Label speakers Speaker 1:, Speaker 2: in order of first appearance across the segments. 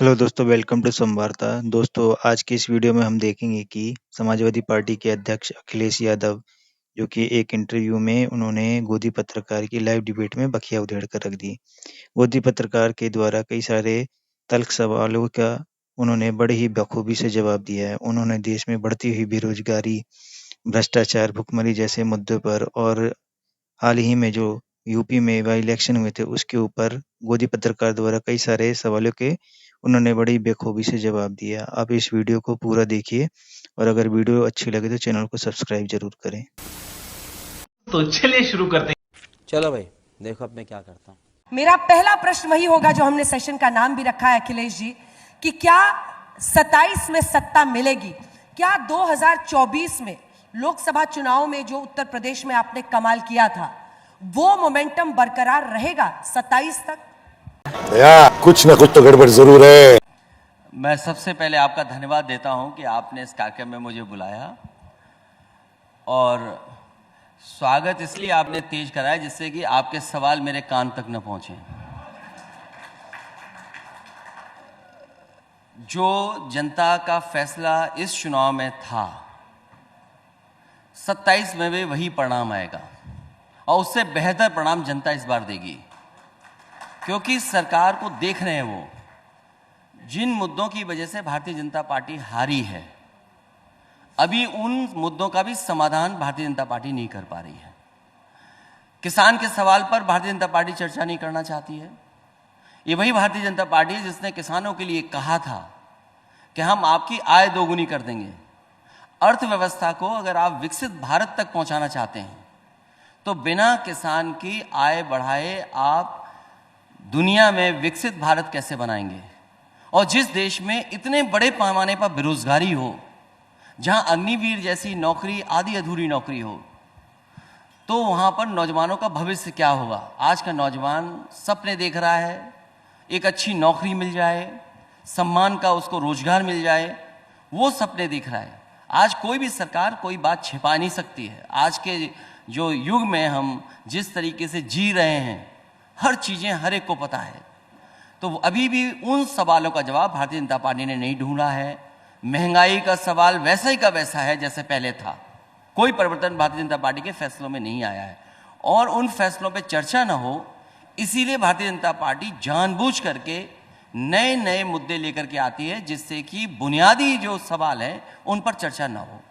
Speaker 1: Hello दोस्तों, welcome to संवार्ता। दोस्तों, आज की इस वीडियो में हम देखेंगे कि समाजवादी पार्टी के अध्यक्ष अखिलेश यादव, जो कि एक इंटरव्यू में उन्होंने गोदी पत्रकार की लाइव डिबेट में बखिया उधेड़ कर रख दी। गोदी पत्रकार के द्वारा कई सारे तल्ख सवालों का उन्होंने बड़े ही बखूबी से जवाब दिया है। उन्होंने देश में बढ़ती हुई बेरोजगारी, भ्रष्टाचार, भुखमरी जैसे मुद्दों पर और हाल ही में जो यूपी में बाई इलेक्शन हुए थे उसके ऊपर गोदी पत्रकार द्वारा कई सारे सवालों के उन्होंने बड़ी बेखूबी से जवाब दिया। आप इस वीडियो को पूरा देखिए और अगर वीडियो अच्छी लगे तो चैनल को सब्सक्राइब जरूर करें।
Speaker 2: तो चलिए शुरू करते हैं।
Speaker 3: चलो भाई, देखो अब मैं क्या करता हूँ।
Speaker 4: मेरा पहला प्रश्न वही होगा जो हमने सेशन का नाम भी रखा है, अखिलेश जी, कि क्या 27 में सत्ता मिलेगी? क्या 2024 में लोकसभा चुनाव में जो उत्तर प्रदेश में आपने कमाल किया था वो मोमेंटम बरकरार रहेगा 27 तक?
Speaker 5: कुछ ना कुछ तो गड़बड़ जरूर है।
Speaker 3: मैं सबसे पहले आपका धन्यवाद देता हूं कि आपने इस कार्यक्रम में मुझे बुलाया, और स्वागत इसलिए आपने तेज कराया जिससे कि आपके सवाल मेरे कान तक न पहुंचे। जो जनता का फैसला इस चुनाव में था, 27 में भी वही परिणाम आएगा और उससे बेहतर परिणाम जनता इस बार देगी, क्योंकि सरकार को देख रहे हैं वो जिन मुद्दों की वजह से भारतीय जनता पार्टी हारी है, अभी उन मुद्दों का भी समाधान भारतीय जनता पार्टी नहीं कर पा रही है। किसान के सवाल पर भारतीय जनता पार्टी चर्चा नहीं करना चाहती है। ये वही भारतीय जनता पार्टी है जिसने किसानों के लिए कहा था कि हम आपकी आय दोगुनी कर देंगे। अर्थव्यवस्था को अगर आप विकसित भारत तक पहुंचाना चाहते हैं तो बिना किसान की आय बढ़ाए आप दुनिया में विकसित भारत कैसे बनाएंगे? और जिस देश में इतने बड़े पैमाने पर बेरोजगारी हो, जहां अग्निवीर जैसी नौकरी आधी अधूरी नौकरी हो, तो वहां पर नौजवानों का भविष्य क्या होगा? आज का नौजवान सपने देख रहा है, एक अच्छी नौकरी मिल जाए, सम्मान का उसको रोजगार मिल जाए, वो सपने देख रहा है। आज कोई भी सरकार कोई बात छिपा नहीं सकती है। आज के जो युग में हम जिस तरीके से जी रहे हैं, हर चीजें हर एक को पता है। तो अभी भी उन सवालों का जवाब भारतीय जनता पार्टी ने नहीं ढूंढा है। महंगाई का सवाल वैसा ही का वैसा है जैसे पहले था। कोई परिवर्तन भारतीय जनता पार्टी के फैसलों में नहीं आया है और उन फैसलों पे चर्चा ना हो, इसीलिए भारतीय जनता पार्टी जानबूझ करके नए नए मुद्दे लेकर के आती है जिससे कि बुनियादी जो सवाल है उन पर चर्चा ना हो।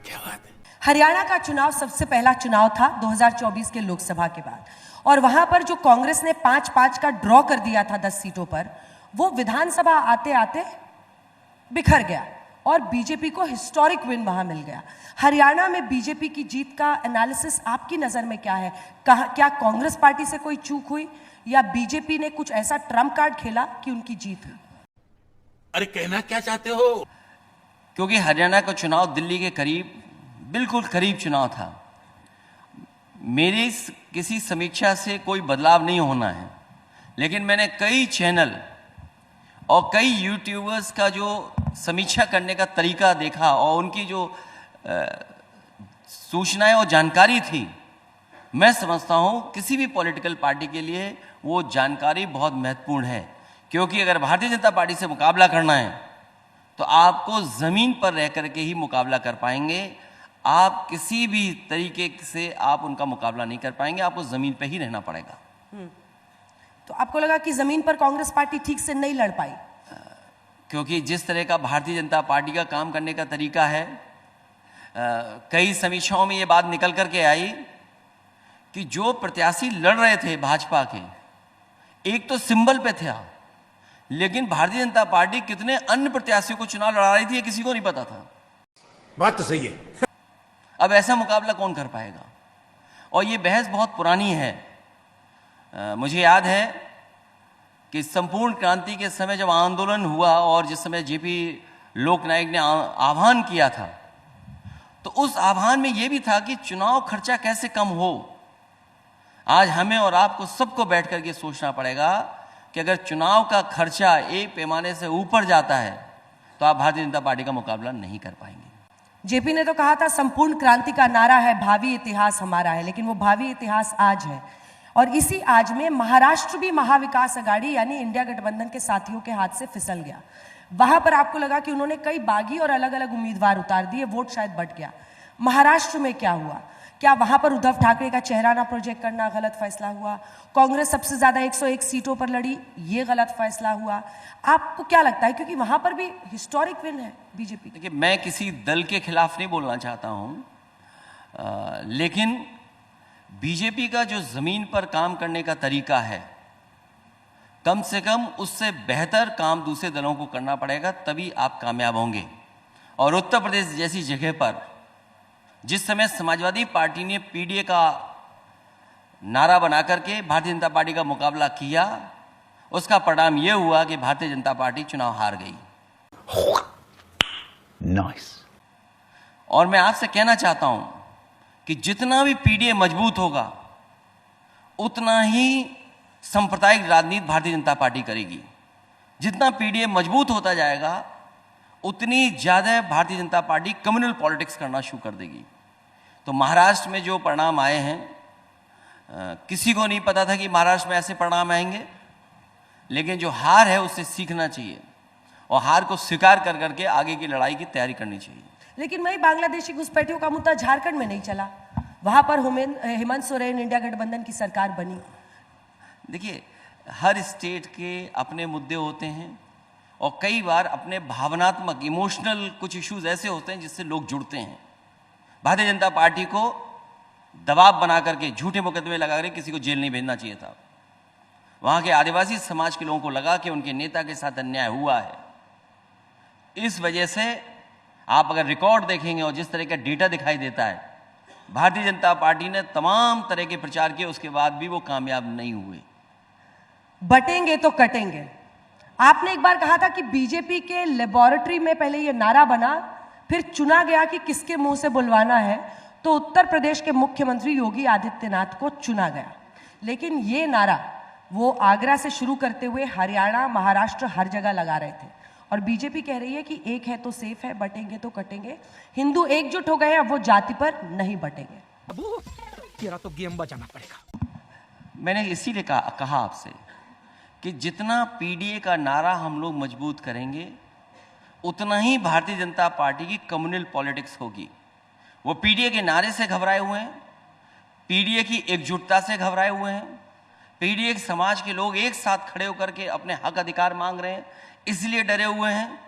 Speaker 5: क्या बात है?
Speaker 4: हरियाणा का चुनाव सबसे पहला चुनाव था 2024 के लोकसभा के बाद, और वहां पर जो कांग्रेस ने 5-5 का ड्रॉ कर दिया था 10 सीटों पर, वो विधानसभा आते आते बिखर गया और बीजेपी को हिस्टोरिक विन वहां मिल गया। हरियाणा में बीजेपी की जीत का एनालिसिस आपकी नजर में क्या है? क्या कांग्रेस पार्टी से कोई चूक हुई या बीजेपी ने कुछ ऐसा ट्रम्प कार्ड खेला कि उनकी जीत हुई?
Speaker 5: अरे कहना क्या चाहते हो?
Speaker 3: क्योंकि हरियाणा का चुनाव दिल्ली के करीब, बिल्कुल करीब चुनाव था। मेरी किसी समीक्षा से कोई बदलाव नहीं होना है, लेकिन मैंने कई चैनल और कई यूट्यूबर्स का जो समीक्षा करने का तरीका देखा और उनकी जो सूचनाएं और जानकारी थी, मैं समझता हूं किसी भी पॉलिटिकल पार्टी के लिए वो जानकारी बहुत महत्वपूर्ण है। क्योंकि अगर भारतीय जनता पार्टी से मुकाबला करना है तो आपको जमीन पर रह करके ही मुकाबला कर पाएंगे। आप किसी भी तरीके से आप उनका मुकाबला नहीं कर पाएंगे, आपको जमीन पे ही रहना पड़ेगा।
Speaker 4: तो आपको लगा कि जमीन पर कांग्रेस पार्टी ठीक से नहीं लड़ पाई?
Speaker 3: क्योंकि जिस तरह का भारतीय जनता पार्टी का काम करने का तरीका है, कई समीक्षाओं में ये बात निकल करके आई कि जो प्रत्याशी लड़ रहे थे भाजपा के, एक तो सिंबल पे था, लेकिन भारतीय जनता पार्टी कितने अन्य प्रत्याशियों को चुनाव लड़ा रही थी ये किसी को नहीं पता था।
Speaker 5: बात तो सही है।
Speaker 3: अब ऐसा मुकाबला कौन कर पाएगा? और ये बहस बहुत पुरानी है। मुझे याद है कि संपूर्ण क्रांति के समय जब आंदोलन हुआ और जिस समय जेपी लोकनायक ने आह्वान किया था, तो उस आह्वान में यह भी था कि चुनाव खर्चा कैसे कम हो। आज हमें और आपको सबको बैठ करके सोचना पड़ेगा कि अगर चुनाव का खर्चा एक पैमाने से ऊपर जाता है तो आप भारतीय जनता पार्टी का मुकाबला नहीं कर पाएंगे।
Speaker 4: जेपी ने तो कहा था संपूर्ण क्रांति का नारा है भावी इतिहास हमारा है, लेकिन वो भावी इतिहास आज है। और इसी आज में महाराष्ट्र भी महाविकास अघाड़ी यानी इंडिया गठबंधन के साथियों के हाथ से फिसल गया। वहां पर आपको लगा कि उन्होंने कई बागी और अलग अलग उम्मीदवार उतार दिए, वोट शायद बट गया। महाराष्ट्र में क्या हुआ? क्या वहां पर उद्धव ठाकरे का चेहरा ना प्रोजेक्ट करना गलत फैसला हुआ? कांग्रेस सबसे ज्यादा 101 सीटों पर लड़ी, ये गलत फैसला हुआ? आपको क्या लगता है, क्योंकि वहां पर भी हिस्टोरिक विन है बीजेपी?
Speaker 3: देखिए, मैं किसी दल के खिलाफ नहीं बोलना चाहता हूं, लेकिन बीजेपी का जो जमीन पर काम करने का तरीका है, कम से कम उससे बेहतर काम दूसरे दलों को करना पड़ेगा, तभी आप कामयाब होंगे। और उत्तर प्रदेश जैसी जगह पर जिस समय समाजवादी पार्टी ने पीडीए का नारा बना करके भारतीय जनता पार्टी का मुकाबला किया, उसका परिणाम यह हुआ कि भारतीय जनता पार्टी चुनाव हार गई।
Speaker 2: नाइस।
Speaker 3: और मैं आपसे कहना चाहता हूं कि जितना भी पीडीए मजबूत होगा, उतना ही सांप्रदायिक राजनीति भारतीय जनता पार्टी करेगी। जितना पीडीए मजबूत होता जाएगा, उतनी ज्यादा Bharatiya Janata party communal politics करना शुरू कर देगी। तो महाराष्ट्र में जो परिणाम आए हैं, किसी को नहीं पता था कि महाराष्ट्र में ऐसे परिणाम आएंगे, लेकिन जो हार है उससे सीखना चाहिए और हार को स्वीकार कर करके आगे की लड़ाई की तैयारी करनी चाहिए।
Speaker 4: लेकिन वही बांग्लादेशी घुसपैठियों का मुद्दा झारखंड में नहीं चला, वहां पर हेमंत सोरेन इंडिया गठबंधन की सरकार बनी।
Speaker 3: देखिए, हर स्टेट के अपने मुद्दे होते हैं और कई बार अपने भावनात्मक इमोशनल कुछ इश्यूज ऐसे होते हैं जिससे लोग जुड़ते हैं। भारतीय जनता पार्टी को दबाव बना करके झूठे मुकदमे लगा कर किसी को जेल नहीं भेजना चाहिए था। वहां के आदिवासी समाज के लोगों को लगा कि उनके नेता के साथ अन्याय हुआ है। इस वजह से आप अगर रिकॉर्ड देखेंगे और जिस तरह का डेटा दिखाई देता है, भारतीय जनता पार्टी ने तमाम तरह के प्रचार किए, उसके बाद भी वो कामयाब नहीं हुए।
Speaker 4: बटेंगे तो कटेंगे। आपने एक बार कहा था कि बीजेपी के लेबोरेटरी में पहले ये नारा बना, फिर चुना गया कि किसके मुंह से बुलवाना है, तो उत्तर प्रदेश के मुख्यमंत्री योगी आदित्यनाथ को चुना गया। लेकिन ये नारा वो आगरा से शुरू करते हुए हरियाणा, महाराष्ट्र हर जगह लगा रहे थे। और बीजेपी कह रही है कि एक है तो सेफ है, बटेंगे तो कटेंगे। हिंदू एकजुट हो गए हैं, अब वो जाति पर नहीं बटेंगे।
Speaker 6: तेरा तो गेम बजाना पड़ेगा।
Speaker 3: मैंने इसीलिए कहा आपसे कि जितना पीडीए का नारा हम लोग मजबूत करेंगे, उतना ही भारतीय जनता पार्टी की कम्युनल पॉलिटिक्स होगी। वो पीडीए के नारे से घबराए हुए हैं, पीडीए की एकजुटता से घबराए हुए हैं, पीडीए के समाज के लोग एक साथ खड़े होकर के अपने हक अधिकार मांग रहे हैं, इसलिए डरे हुए हैं।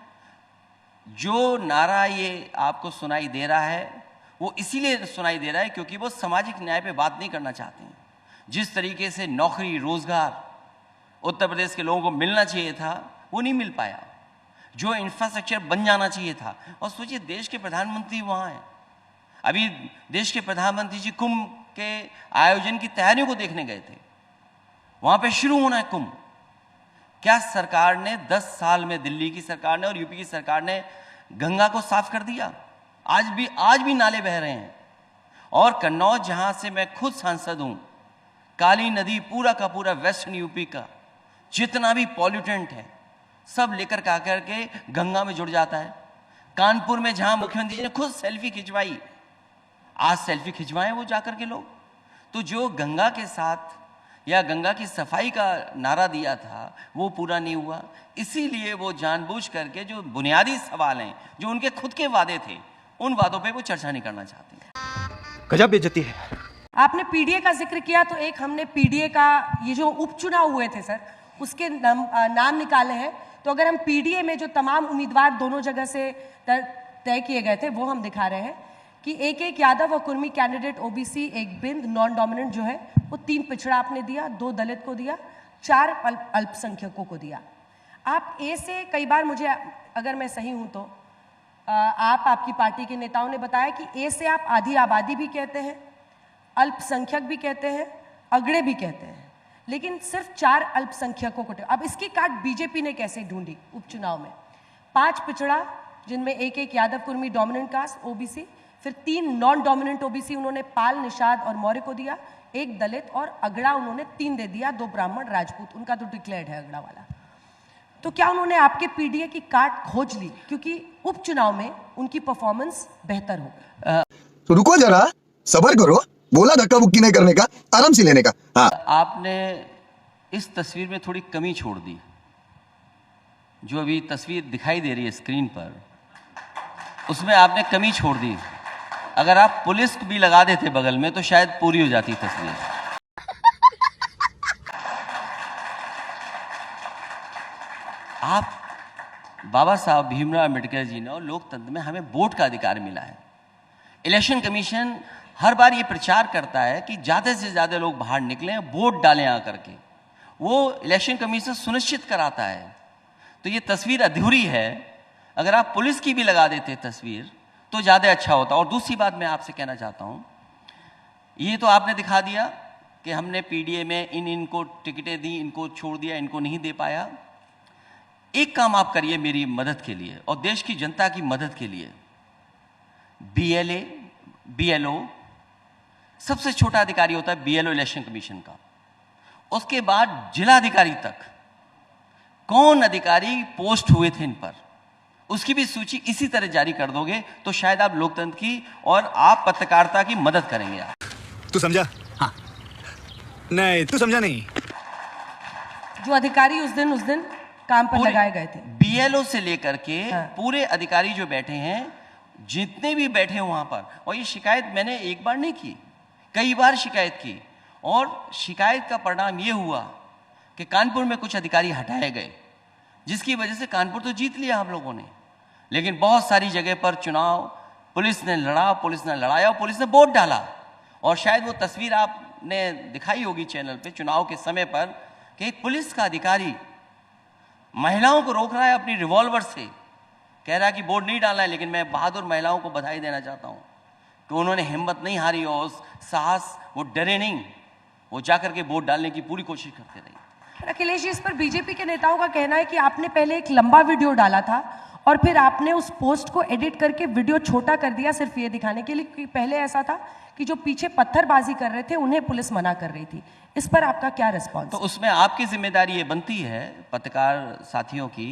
Speaker 3: जो नारा ये आपको सुनाई दे रहा है, वो इसीलिए सुनाई दे रहा है क्योंकि वो सामाजिक न्याय पे बात नहीं करना चाहते हैं। जिस तरीके से नौकरी, रोजगार उत्तर प्रदेश के लोगों को मिलना चाहिए था, वो नहीं मिल पाया। जो इंफ्रास्ट्रक्चर बन जाना चाहिए था, और सोचिए देश के प्रधानमंत्री वहां हैं। अभी देश के प्रधानमंत्री जी कुंभ के आयोजन की तैयारियों को देखने गए थे, वहां पे शुरू होना है कुंभ। क्या सरकार ने 10 साल में, दिल्ली की सरकार ने और यूपी की सरकार ने गंगा को साफ कर दिया? आज भी नाले बह रहे हैं। और कन्नौज, जहां से मैं खुद सांसद हूं, काली नदी पूरा का पूरा वेस्टर्न यूपी का जितना भी पॉल्यूटेंट है सब लेकर के आकर के गंगा में जुड़ जाता है। कानपुर में जहां मुख्यमंत्री जी ने खुद सेल्फी खिंचवाई, आज सेल्फी खिंचवाएं वो जाकर के लोग। तो जो गंगा के साथ या गंगा की सफाई का नारा दिया था, वो पूरा नहीं हुआ। इसीलिए वो जानबूझ करके जो बुनियादी सवाल हैं, जो उनके खुद के वादे थे, उन वादों पे वो चर्चा नहीं करना चाहते।
Speaker 6: गजब बेइज्जती है।
Speaker 4: आपने पीडीए का जिक्र किया, तो एक हमने पीडीए का ये जो उपचुनाव हुए थे सर, उसके नाम निकाले हैं। तो अगर हम पीडीए में जो तमाम उम्मीदवार दोनों जगह से तय किए गए थे, वो हम दिखा रहे हैं कि एक यादव और कुर्मी कैंडिडेट ओबीसी, एक बिंद नॉन डोमिनेंट जो है वो 3 पिछड़ा आपने दिया, 2 दलित को दिया, 4 अल्पसंख्यकों को दिया। आप ए से कई बार, मुझे अगर मैं सही हूं तो आपकी पार्टी के नेताओं ने बताया कि ए से आप आधी आबादी भी कहते हैं, अल्पसंख्यक भी कहते हैं, अगड़े भी कहते हैं, लेकिन सिर्फ 4 अल्पसंख्यकों को। अब इसकी काट बीजेपी ने कैसे ढूंढी उपचुनाव में? 5 पिछड़ा, जिनमें एक Yadav Kurmi dominant caste OBC, फिर 3 नॉन डोमिनेंट ओबीसी उन्होंने पाल, निषाद और मौर्य को दिया, 1 दलित, और अगड़ा उन्होंने 3 दे दिया, 2 ब्राह्मण, राजपूत। उनका तो डिक्लेयर्ड है अगड़ा वाला। तो क्या उन्होंने आपके पीडीए की काट खोज ली, क्योंकि उपचुनाव में उनकी परफॉर्मेंस बेहतर हो गई?
Speaker 7: तो रुको जरा, सब्र करो, बोला धक्का बुक्की नहीं करने का, आराम से लेने का। हाँ,
Speaker 3: आपने इस तस्वीर में थोड़ी कमी छोड़ दी। जो अभी तस्वीर दिखाई दे रही है स्क्रीन पर, उसमें आपने कमी छोड़ दी। अगर आप पुलिस भी लगा देते बगल में तो शायद पूरी हो जाती तस्वीर। आप बाबा साहब भीमराव अम्बेडकर जी ने और लोकतंत्र में हमें वोट का अधिकार मिला है। इलेक्शन कमीशन हर बार ये प्रचार करता है कि ज़्यादा से ज़्यादा लोग बाहर निकलें, वोट डालें आकर के। वो इलेक्शन कमीशन सुनिश्चित कराता है। तो ये तस्वीर अधूरी है। अगर आप पुलिस की भी लगा देते तस्वीर तो ज़्यादा अच्छा होता। और दूसरी बात मैं आपसे कहना चाहता हूँ, ये तो आपने दिखा दिया कि हमने पीडीए में इनको टिकटें दी, इनको छोड़ दिया, इनको नहीं दे पाया। एक काम आप करिए मेरी मदद के लिए और देश की जनता की मदद के लिए। बीएलए, बीएलओ, सबसे छोटा अधिकारी होता है बीएलओ इलेक्शन कमीशन का। उसके बाद जिलाधिकारी तक कौन अधिकारी पोस्ट हुए थे इन पर, उसकी भी सूची इसी तरह जारी कर दोगे तो शायद आप लोकतंत्र की और आप पत्रकारिता की मदद करेंगे। आप
Speaker 6: तू समझा? हाँ। नहीं, तू समझा नहीं।
Speaker 4: जो अधिकारी उस दिन काम पर लगाए गए थे,
Speaker 3: बीएलओ से लेकर के
Speaker 4: हाँ।
Speaker 3: पूरे अधिकारी जो बैठे हैं, जितने भी बैठे हैं वहां पर। और ये शिकायत मैंने एक बार नहीं की, कई बार शिकायत की। और शिकायत का परिणाम ये हुआ कि कानपुर में कुछ अधिकारी हटाए गए, जिसकी वजह से कानपुर तो जीत लिया हम लोगों ने, लेकिन बहुत सारी जगह पर चुनाव पुलिस ने लड़ा, पुलिस ने लड़ाया, पुलिस ने वोट डाला। और शायद वो तस्वीर आपने दिखाई होगी चैनल पे चुनाव के समय पर कि एक पुलिस का अधिकारी महिलाओं को रोक रहा है अपनी रिवॉल्वर से, कह रहा है कि वोट नहीं डालना है। लेकिन मैं बहादुर महिलाओं को बधाई देना चाहता हूँ कि उन्होंने हिम्मत नहीं हारी और उस साहस, वो डरे नहीं, वो जाकर के वोट डालने की पूरी कोशिश करते रहे।
Speaker 4: अखिलेश जी, इस पर बीजेपी के नेताओं का कहना है कि आपने पहले एक लंबा वीडियो डाला था और फिर आपने उस पोस्ट को एडिट करके वीडियो छोटा कर दिया सिर्फ ये दिखाने के लिए कि पहले ऐसा था कि जो पीछे पत्थरबाजी कर रहे थे उन्हें पुलिस मना कर रही थी। इस पर आपका क्या रिस्पॉन्स?
Speaker 3: तो उसमें आपकी जिम्मेदारी ये बनती है पत्रकार साथियों की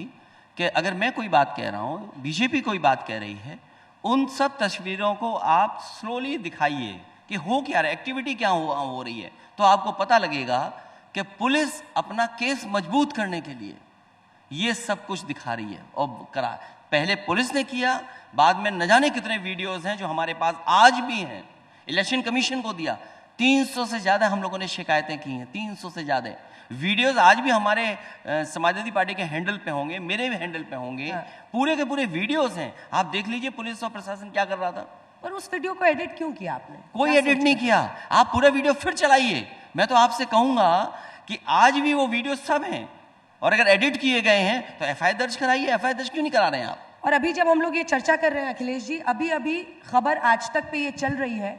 Speaker 3: कि अगर मैं कोई बात कह रहा हूँ, बीजेपी कोई बात कह रही है, उन सब तस्वीरों को आप स्लोली दिखाइए कि हो क्या रहा है, एक्टिविटी क्या हो रही है। तो आपको पता लगेगा कि पुलिस अपना केस मजबूत करने के लिए ये सब कुछ दिखा रही है और करा। पहले पुलिस ने किया, बाद में न जाने कितने वीडियोस हैं जो हमारे पास आज भी हैं। इलेक्शन कमीशन को दिया, 300 से ज़्यादा हम लोगों ने शिकायतें की हैं, 300 से ज़्यादा वीडियोस आज भी हमारे समाजवादी पार्टी के हैंडल पे होंगे, मेरे भी हैंडल पे होंगे। पूरे के पूरे वीडियोस हैं, आप देख लीजिए पुलिस और प्रशासन क्या कर रहा था।
Speaker 4: पर उस वीडियो को एडिट क्यों किया आपने?
Speaker 3: कोई एडिट नहीं किया, आप पूरा वीडियो फिर चलाइए। मैं तो आपसे कहूंगा कि आज भी वो वीडियो सब हैं और अगर एडिट किए गए हैं तो एफआईआर दर्ज कराइए। एफआईआर दर्ज क्यों नहीं करा रहे हैं आप?
Speaker 4: और अभी जब हम लोग ये चर्चा कर रहे हैं अखिलेश जी, अभी खबर आज तक पे ये चल रही है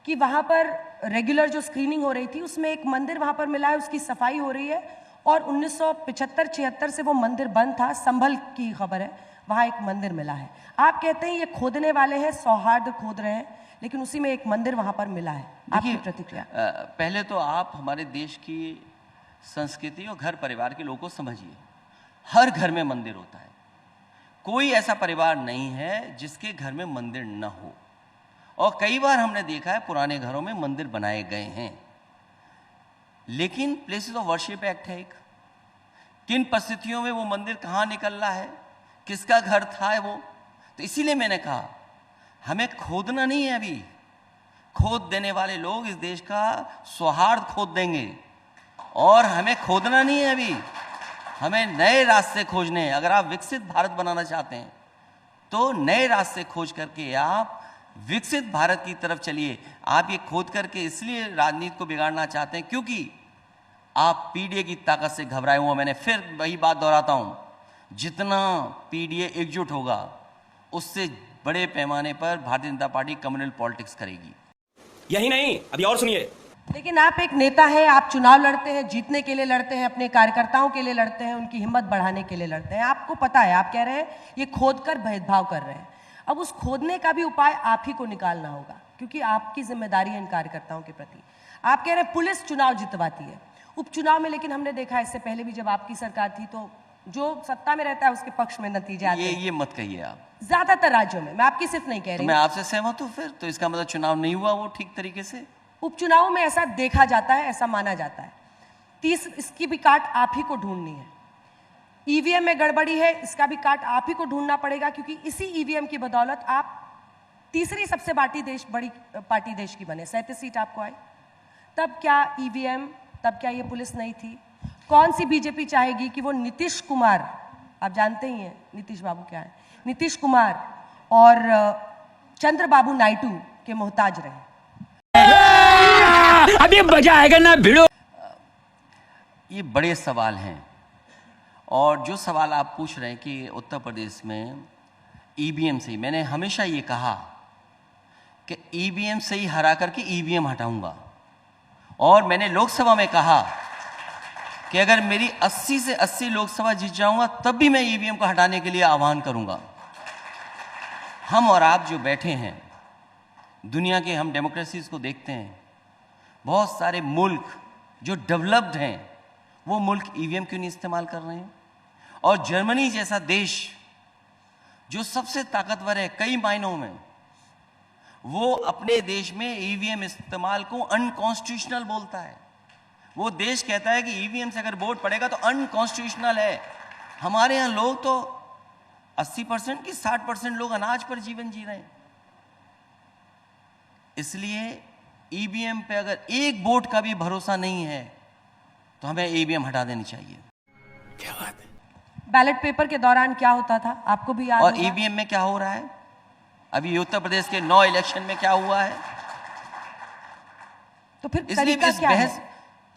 Speaker 4: कि वहां पर रेगुलर जो स्क्रीनिंग हो रही थी उसमें एक मंदिर वहां पर मिला है, उसकी सफाई हो रही है और 1975-76 से वो मंदिर बंद था। संभल की खबर है, वहां एक मंदिर मिला है। आप कहते हैं ये खोदने वाले हैं, सौहार्द खोद रहे हैं, लेकिन उसी में एक मंदिर वहां पर मिला है। आपकी प्रतिक्रिया?
Speaker 3: पहले तो आप हमारे देश की संस्कृति और घर परिवार के लोगों को समझिए। हर घर में मंदिर होता है, कोई ऐसा परिवार नहीं है जिसके घर में मंदिर न हो। और कई बार हमने देखा है पुराने घरों में मंदिर बनाए गए हैं, लेकिन प्लेसेस ऑफ वर्शिप एक्ट है एक, किन परिस्थितियों में वो मंदिर कहाँ निकल रहा है, किसका घर था वो। तो इसीलिए मैंने कहा हमें खोदना नहीं है। अभी खोद देने वाले लोग इस देश का सौहार्द खोद देंगे और हमें खोदना नहीं है। अभी हमें नए रास्ते खोजने हैं। अगर आप विकसित भारत बनाना चाहते हैं तो नए रास्ते खोज करके आप विकसित भारत की तरफ चलिए। आप ये खोद करके इसलिए राजनीति को बिगाड़ना चाहते हैं क्योंकि आप पीडीए की ताकत से घबराए हुए। मैंने फिर वही बात दोहराता हूं, जितना पीडीए एकजुट होगा उससे बड़े पैमाने पर Bharatiya Janata party communal politics करेगी।
Speaker 6: यही नहीं, अभी और सुनिए।
Speaker 4: लेकिन आप एक नेता हैं, आप चुनाव लड़ते हैं, जीतने के लिए लड़ते हैं, अपने कार्यकर्ताओं के लिए लड़ते हैं, उनकी हिम्मत बढ़ाने के लिए लड़ते हैं। आपको पता है, आप कह रहे हैं ये खोद कर भेदभाव कर रहे हैं। अब उस खोदने का भी उपाय आप ही को निकालना होगा क्योंकि आपकी जिम्मेदारी है इन कार्यकर्ताओं के प्रति। आप कह रहे हैं पुलिस चुनाव जितवाती है उपचुनाव में, लेकिन हमने देखा इससे पहले भी जब आपकी सरकार थी तो जो सत्ता में रहता है उसके पक्ष में नतीजे आते हैं।
Speaker 3: ये मत कहिए आप।
Speaker 4: ज्यादातर राज्यों में, मैं आपकी सिर्फ नहीं कह रही।
Speaker 3: मैं आपसे सहमत हूं। फिर तो इसका मतलब चुनाव नहीं हुआ वो ठीक तरीके से।
Speaker 4: उपचुनाव में ऐसा देखा जाता है, ऐसा माना जाता है। इसकी भी काट आप ही को ढूंढनी है। ईवीएम में गड़बड़ी है, इसका भी काट आप ही को ढूंढना पड़ेगा, क्योंकि इसी ईवीएम की बदौलत आप तीसरी सबसे बड़ी पार्टी देश की बने। 37 सीट आपको आई। तब क्या ईवीएम, तब क्या ये पुलिस नहीं थी? कौन सी बीजेपी चाहेगी कि वो नीतीश कुमार, आप जानते ही हैं नीतीश बाबू क्या है, नीतीश कुमार और चंद्रबाबू नायडू के मोहताज रहे?
Speaker 6: अभी मजा आएगा ना भिड़ो।
Speaker 3: ये बड़े सवाल हैं, और जो सवाल आप पूछ रहे हैं कि उत्तर प्रदेश में ईवीएम से ही, मैंने हमेशा ये कहा कि ईवीएम से ही हरा करके ईवीएम हटाऊंगा। और मैंने लोकसभा में कहा कि अगर मेरी 80 से 80 लोकसभा जीत जाऊंगा तब भी मैं ईवीएम को हटाने के लिए आह्वान करूंगा। हम और आप जो बैठे हैं, दुनिया के हम डेमोक्रेसीज को देखते हैं, बहुत सारे मुल्क जो डेवलप्ड हैं वो मुल्क ईवीएम क्यों नहीं इस्तेमाल कर रहे हैं? और जर्मनी जैसा देश जो सबसे ताकतवर है कई मायनों में, वो अपने देश में ईवीएम इस्तेमाल को अनकॉन्स्टिट्यूशनल बोलता है। वो देश कहता है कि ईवीएम से अगर वोट पड़ेगा तो अनकॉन्स्टिट्यूशनल है। हमारे यहाँ लोग तो 80% की 60% लोग अनाज पर जीवन जी रहे हैं। इसलिए ईवीएम पे अगर एक वोट का भी भरोसा नहीं है तो हमें ईवीएम हटा देनी चाहिए।
Speaker 6: क्या बात है।
Speaker 4: बैलेट पेपर के दौरान क्या होता था आपको भी याद
Speaker 3: और
Speaker 4: होगा?
Speaker 3: ईवीएम में क्या हो रहा है? अभी उत्तर प्रदेश के 9 इलेक्शन में क्या हुआ है?
Speaker 4: तो फिर
Speaker 3: इसलिए
Speaker 4: तरीका
Speaker 3: इस
Speaker 4: क्या
Speaker 3: बहस,
Speaker 4: है?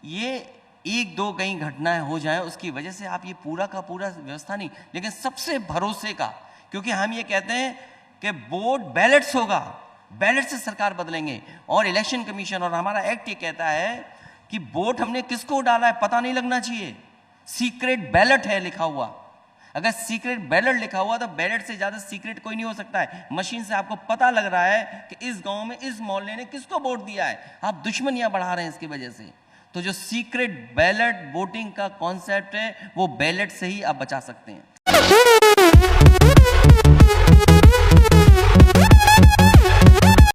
Speaker 3: ये एक दो कहीं घटनाएं हो जाएं उसकी वजह से आप ये पूरा का पूरा व्यवस्था नहीं, लेकिन सबसे भरोसे का, क्योंकि हम ये कहते हैं कि वोट बैलेट्स होगा, बैलेट से सरकार बदलेंगे। और इलेक्शन कमीशन और हमारा एक्ट ये कहता है कि वोट हमने किसको डाला है पता नहीं लगना चाहिए। सीक्रेट बैलेट है लिखा हुआ। अगर सीक्रेट बैलेट लिखा हुआ तो बैलेट से ज्यादा सीक्रेट कोई नहीं हो सकता है। मशीन से आपको पता लग रहा है कि इस गांव में इस मोहल्ले ने किसको वोट दिया है। आप दुश्मनियां बढ़ा रहे हैं इसकी वजह से। तो जो सीक्रेट बैलेट वोटिंग का कॉन्सेप्ट है वो बैलेट से ही आप बचा सकते हैं।